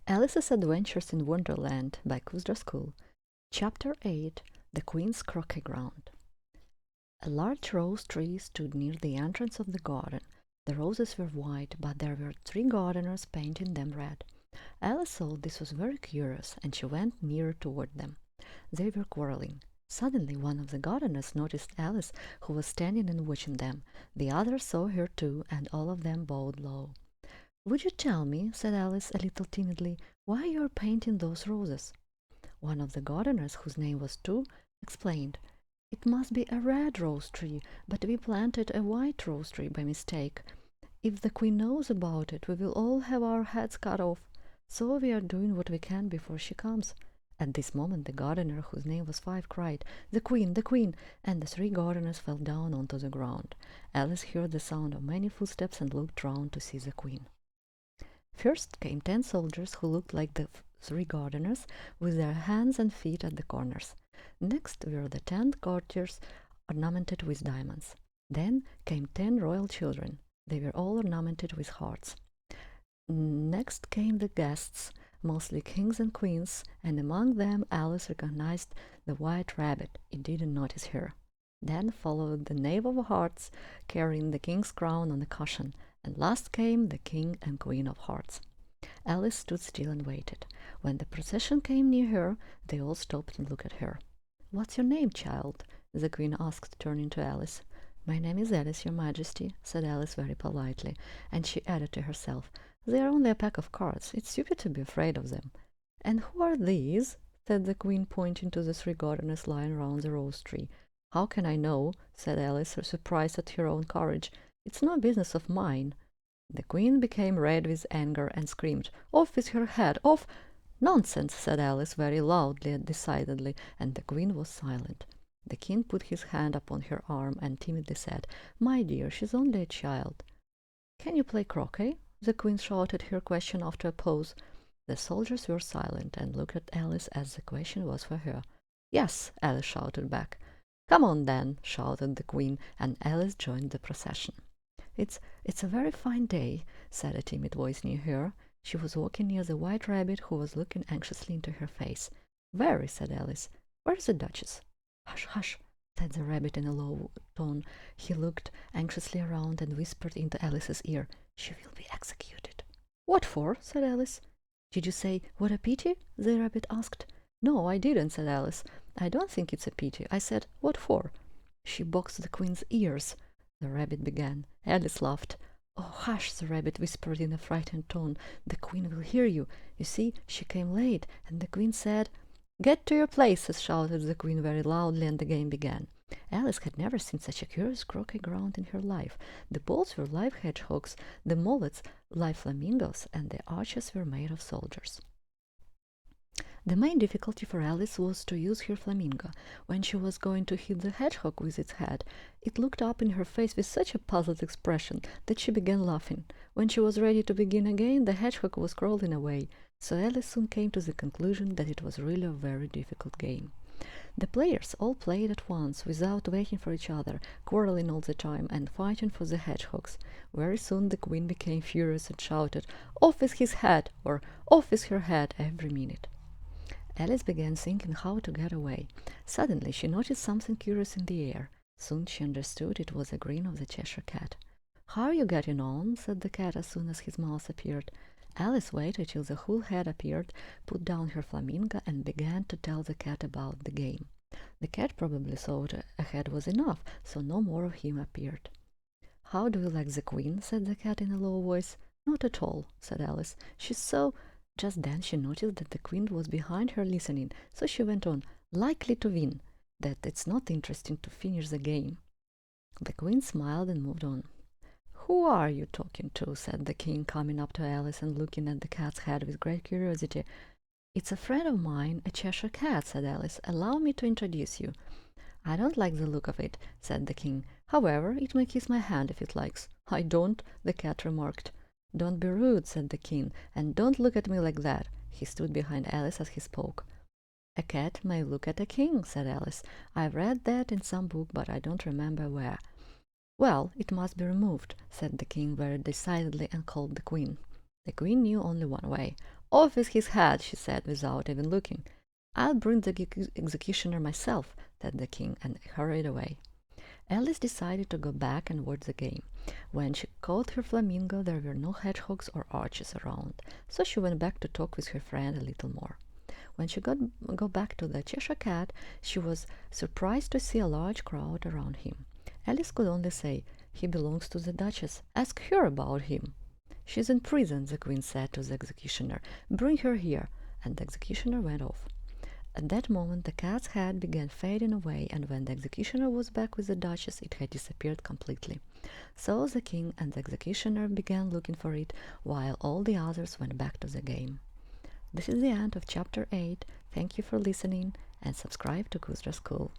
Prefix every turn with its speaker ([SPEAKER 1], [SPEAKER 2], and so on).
[SPEAKER 1] Alice's Adventures in Wonderland by Kusra School. Chapter 8. The Queen's Croquet Ground. A large rose tree stood near the entrance of the garden. The roses were white, but there were 3 gardeners painting them red. Alice thought this was very curious, and she went nearer toward them. They were quarreling. Suddenly one of the gardeners noticed Alice, who was standing and watching them. The others saw her too, and all of them bowed low. "Would you tell me," said Alice a little timidly, "why you are painting those roses?" One of the gardeners, whose name was Tu, explained, "It must be a red rose tree, but we planted a white rose tree by mistake. If the Queen knows about it, we will all have our heads cut off. So we are doing what we can before she comes." At this moment the gardener, whose name was Five, cried, "The Queen, the Queen!" and the 3 gardeners fell down onto the ground. Alice heard the sound of many footsteps and looked round to see the Queen. First came 10 soldiers who looked like the 3 gardeners, with their hands and feet at the corners. Next were the 10 courtiers ornamented with diamonds. Then came 10 royal children. They were all ornamented with hearts. Next came the guests, mostly kings and queens, and among them Alice recognized the white rabbit. It didn't notice her. Then followed the Knave of Hearts, carrying the king's crown on a cushion, and last came the king and queen of hearts. Alice stood still and waited. When the procession came near her, they all stopped and looked at her. "What's your name, child?" the queen asked, turning to Alice. "My name is Alice, your majesty," said Alice very politely, and she added to herself, "They are only a pack of cards. It's stupid to be afraid of them." "And who are these?" said the queen, pointing to the 3 gardeners lying round the rose tree. "How can I know?" said Alice, surprised at her own courage. "It's no business of mine." The queen became red with anger and screamed, "Off with her head, off!" "Nonsense!" said Alice very loudly and decidedly, and the queen was silent. The king put his hand upon her arm and timidly said, "My dear, she's only a child." "Can you play croquet?" the queen shouted her question after a pause. The soldiers were silent and looked at Alice as the question was for her. "Yes," Alice shouted back. "Come on then," shouted the queen, and Alice joined the procession. It's a very fine day," said a timid voice near her. She was walking near the white rabbit, who was looking anxiously into her face. "Very," said Alice. "Where's the Duchess?" "Hush, hush," said the rabbit in a low tone. He looked anxiously around and whispered into Alice's ear, "She will be executed." "What for?" said Alice. "Did you say, 'What a pity'?" the rabbit asked. "No, I didn't," said Alice. "I don't think it's a pity. I said, 'What for?'" "She boxed the queen's ears," the rabbit began. Alice laughed. "Oh, hush," the rabbit whispered in a frightened tone. "The queen will hear you. You see, she came late, and the queen said—" "Get to your places," shouted the queen very loudly, and the game began. Alice had never seen such a curious croquet ground in her life. The balls were live hedgehogs, the mollets live flamingos, and the arches were made of soldiers. The main difficulty for Alice was to use her flamingo. When she was going to hit the hedgehog with its head, it looked up in her face with such a puzzled expression that she began laughing. When she was ready to begin again, the hedgehog was crawling away, so Alice soon came to the conclusion that it was really a very difficult game. The players all played at once, without waiting for each other, quarreling all the time, and fighting for the hedgehogs. Very soon the queen became furious and shouted, "Off with his head!" or "Off with her head!" every minute. Alice began thinking how to get away. Suddenly she noticed something curious in the air. Soon she understood it was a grin of the Cheshire Cat. "How are you getting on?" said the cat as soon as his mouth appeared. Alice waited till the whole head appeared, put down her flamingo, and began to tell the cat about the game. The cat probably thought a head was enough, so no more of him appeared. "How do you like the queen?" said the cat in a low voice. "Not at all," said Alice. "She's so—" Just then she noticed that the queen was behind her listening, so she went on, "Likely to win, that it's not interesting to finish the game." The queen smiled and moved on. "Who are you talking to?" said the king, coming up to Alice and looking at the cat's head with great curiosity. "It's a friend of mine, a Cheshire Cat," said Alice. "Allow me to introduce you." "I don't like the look of it," said the king. "However, it may kiss my hand if it likes." "I don't," the cat remarked. "Don't be rude," said the king, "and don't look at me like that." He stood behind Alice as he spoke. "A cat may look at a king," said Alice. "I've read that in some book, but I don't remember where." "Well, it must be removed," said the king very decidedly, and called the queen. The queen knew only one way. "Off with his head," she said without even looking. "I'll bring the executioner myself," said the king, and hurried away. Alice decided to go back and watch the game. When she caught her flamingo, there were no hedgehogs or arches around, so she went back to talk with her friend a little more. When she got back to the Cheshire Cat, she was surprised to see a large crowd around him. Alice could only say, "He belongs to the Duchess. Ask her about him." "She's in prison," the Queen said to the executioner. "Bring her here." And the executioner went off. At that moment the cat's head began fading away, and when the executioner was back with the Duchess, it had disappeared completely. So the king and the executioner began looking for it, while all the others went back to the game. This is the end of chapter 8. Thank you for listening, and subscribe to Kusra School.